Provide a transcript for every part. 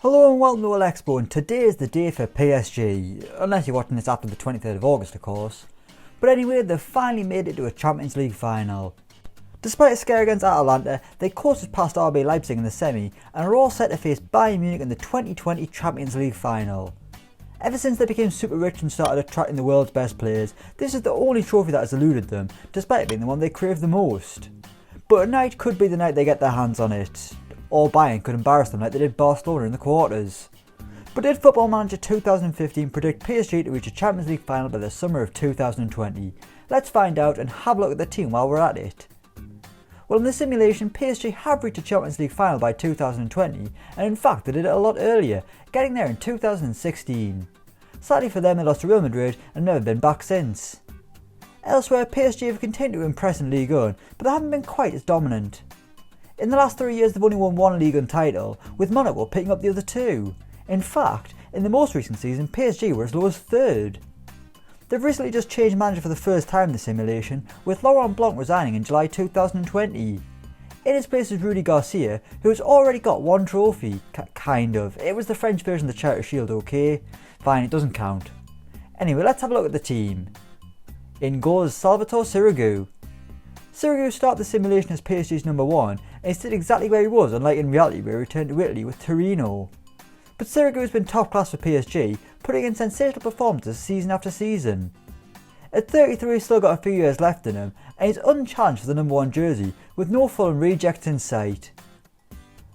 Hello and welcome to Elecspo, and today is the day for PSG, unless you're watching this after the 23rd of August of course. But anyway, they've finally made it to a Champions League final. Despite a scare against Atalanta, they coasted past RB Leipzig in the semi and are all set to face Bayern Munich in the 2020 Champions League final. Ever since they became super rich and started attracting the world's best players, this is the only trophy that has eluded them, despite it being the one they crave the most. But tonight could be the night they get their hands on it, or Bayern could embarrass them like they did Barcelona in the quarters. But did Football Manager 2015 predict PSG to reach a Champions League final by the summer of 2020? Let's find out and have a look at the team while we're at it. Well, in the simulation, PSG have reached a Champions League final by 2020, and in fact they did it a lot earlier, getting there in 2016. Sadly for them, they lost to Real Madrid and never been back since. Elsewhere, PSG have continued to impress in Ligue 1, but they haven't been quite as dominant. In the last 3 years they've only won one Ligue 1 title, with Monaco picking up the other two. In fact, in the most recent season, PSG were as low as third. They've recently just changed manager for the first time in the simulation, with Laurent Blanc resigning in July 2020. In his place is Rudy Garcia, who has already got one trophy, kind of. It was the French version of the Charity Shield, okay? Fine, it doesn't count. Anyway, let's have a look at the team. In goal is Salvatore Sirigu. Sirigu started the simulation as PSG's number 1, and he stayed exactly where he was, unlike in reality where he returned to Italy with Torino. But Sirigu has been top class for PSG, putting in sensational performances season after season. At 33 he's still got a few years left in him, and he's unchallenged for the number 1 jersey, with no Fulham rejects in sight.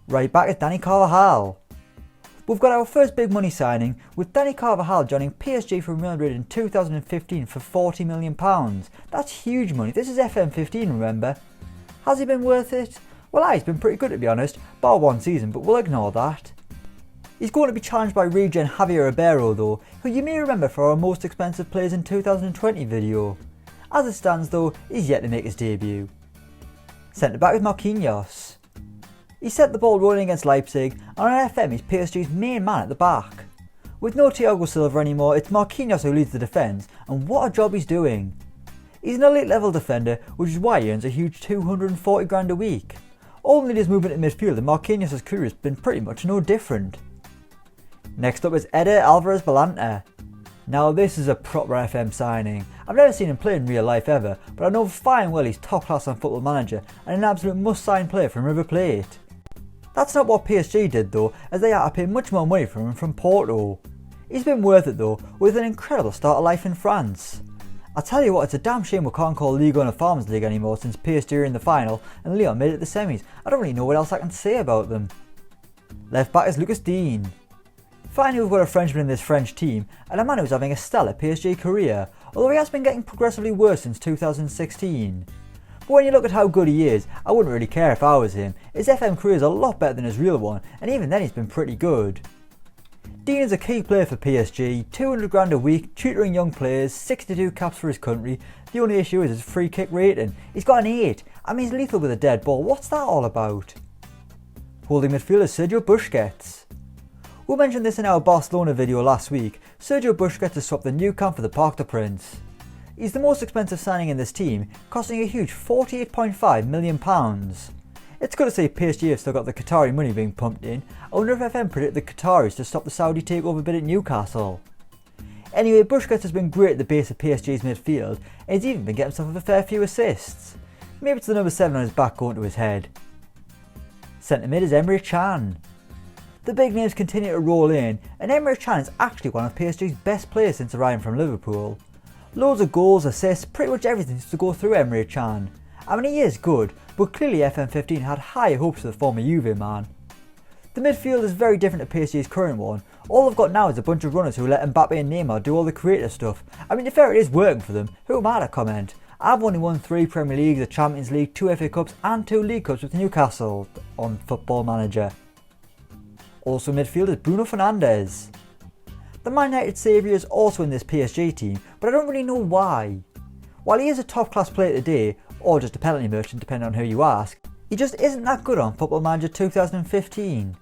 Right back at Dani Carvajal. We've got our first big money signing, with Dani Carvajal joining PSG from Real Madrid in 2015 for £40 million. That's huge money. This is FM15, remember. Has he been worth it? Well, he's been pretty good to be honest, bar one season, but we'll ignore that. He's going to be challenged by regen Javier Ribeiro though, who you may remember for our most expensive players in 2020 video. As it stands though, he's yet to make his debut. Centre back is Marquinhos. He set the ball rolling against Leipzig, and on FM he's PSG's main man at the back. With no Thiago Silva anymore, it's Marquinhos who leads the defence, and what a job he's doing. He's an elite level defender, which is why he earns a huge 240 grand a week. Only his movement in midfield, and Marquinhos' career has been pretty much no different. Next up is Eder Alvarez Balanta. Now this is a proper FM signing. I've never seen him play in real life ever, but I know fine well he's top class on Football Manager and an absolute must sign player from River Plate. That's not what PSG did though, as they had to pay much more money for him from Porto. He's been worth it though, with an incredible start of life in France. I tell you what, it's a damn shame we can't call Ligue 1 a Farmers League anymore since PSG are in the final and Lyon made it to the semis. I don't really know what else I can say about them. Left back is Lucas Digne. Finally we've got a Frenchman in this French team, and a man who's having a stellar PSG career, although he has been getting progressively worse since 2016. But when you look at how good he is, I wouldn't really care if I was him. His FM career is a lot better than his real one, and even then he's been pretty good. Digne is a key player for PSG, 200 grand a week, tutoring young players, 62 caps for his country. The only issue is his free kick rating. He's got an 8, I mean he's lethal with a dead ball, what's that all about? Holding midfield is Sergio Busquets. We mentioned this in our Barcelona video last week. Sergio Busquets has swapped the Nou Camp for the Parc des Princes. He's the most expensive signing in this team, costing a huge £48.5 million. It's good to see PSG have still got the Qatari money being pumped in. I wonder if FM predict the Qataris to stop the Saudi takeover bid at Newcastle. Anyway, Busquets has been great at the base of PSG's midfield, and he's even been getting himself a fair few assists. Maybe it's the number 7 on his back going to his head. Centre mid is Emre Can. The big names continue to roll in, and Emre Can is actually one of PSG's best players since arriving from Liverpool. Loads of goals, assists, pretty much everything seems to go through Emre Can. I mean he is good, but clearly FM15 had higher hopes for the former Juve man. The midfield is very different to PSG's current one. All they've got now is a bunch of runners who let Mbappe and Neymar do all the creative stuff. I mean, if it is working for them, who am I to comment? I've only won 3 Premier Leagues, a Champions League, 2 FA Cups and 2 League Cups with Newcastle on Football Manager. Also midfield is Bruno Fernandes. The Man United saviour is also in this PSG team, but I don't really know why. While he is a top class player today, or just a penalty merchant depending on who you ask, he just isn't that good on Football Manager 2015.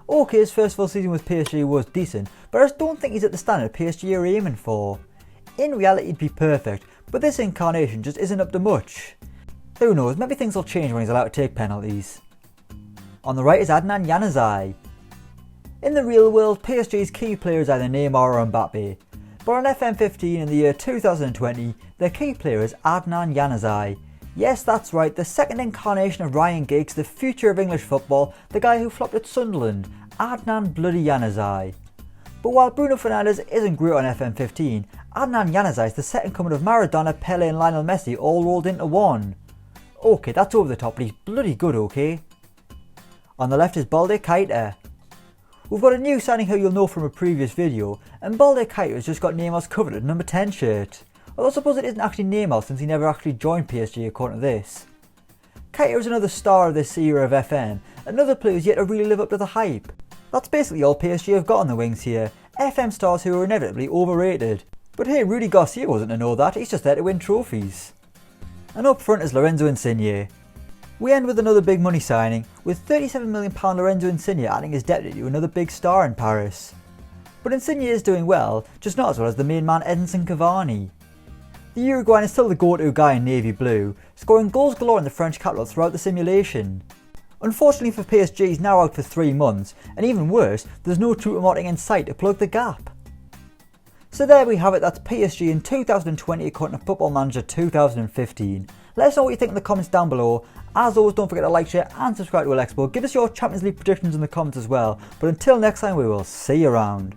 Okay, his first full season with PSG was decent, but I just don't think he's at the standard PSG are aiming for. In reality he'd be perfect, but this incarnation just isn't up to much. Who knows, maybe things will change when he's allowed to take penalties. On the right is Adnan Januzaj. In the real world, PSG's key player is either Neymar or Mbappe, but on FM15 in the year 2020, their key player is Adnan Januzaj. Yes, that's right, the second incarnation of Ryan Giggs, the future of English football, the guy who flopped at Sunderland, Adnan bloody Januzaj. But while Bruno Fernandes isn't great on FM15, Adnan Januzaj is the second coming of Maradona, Pele and Lionel Messi all rolled into one. Okay, that's over the top, but he's bloody good, okay? On the left is Balde Keita. We've got a new signing who you'll know from a previous video, and Balde Keita has just got Neymar's coveted number 10 shirt. Although I suppose it isn't actually Neymar since he never actually joined PSG according to this. Keita is another star of this era of FM, another player who's yet to really live up to the hype. That's basically all PSG have got on the wings here, FM stars who are inevitably overrated. But hey, Rudy Garcia wasn't to know that, he's just there to win trophies. And up front is Lorenzo Insigne. We end with another big money signing, with £37 million Lorenzo Insigne adding his deputy to another big star in Paris. But Insigne is doing well, just not as well as the main man Edinson Cavani. The Uruguayan is still the go-to guy in navy blue, scoring goals galore in the French capital throughout the simulation. Unfortunately for PSG, he's now out for 3 months, and even worse, there's no Choupo-Moting in sight to plug the gap. So there we have it, that's PSG in 2020 according to Football Manager 2015. Let us know what you think in the comments down below. As always, don't forget to like, share and subscribe to Elecspo. Give us your Champions League predictions in the comments as well. But until next time, we will see you around.